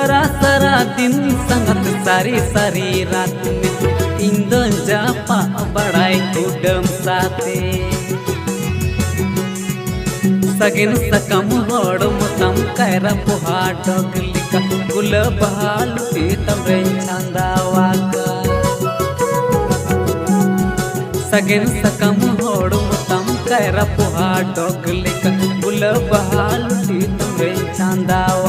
सरा दिन संगत सारी सारी रात में इंदन जापा बड़ाई कुडम साथे सगिन सकम होड़ मुतम कैरा पुहा डोगलिका गुल बहाल पीतम रेंचांदावाका सगिन सकम होड़ मुतम कैरा पुहा डोगलिका गुल बहाल पीतम रेंचांदावाका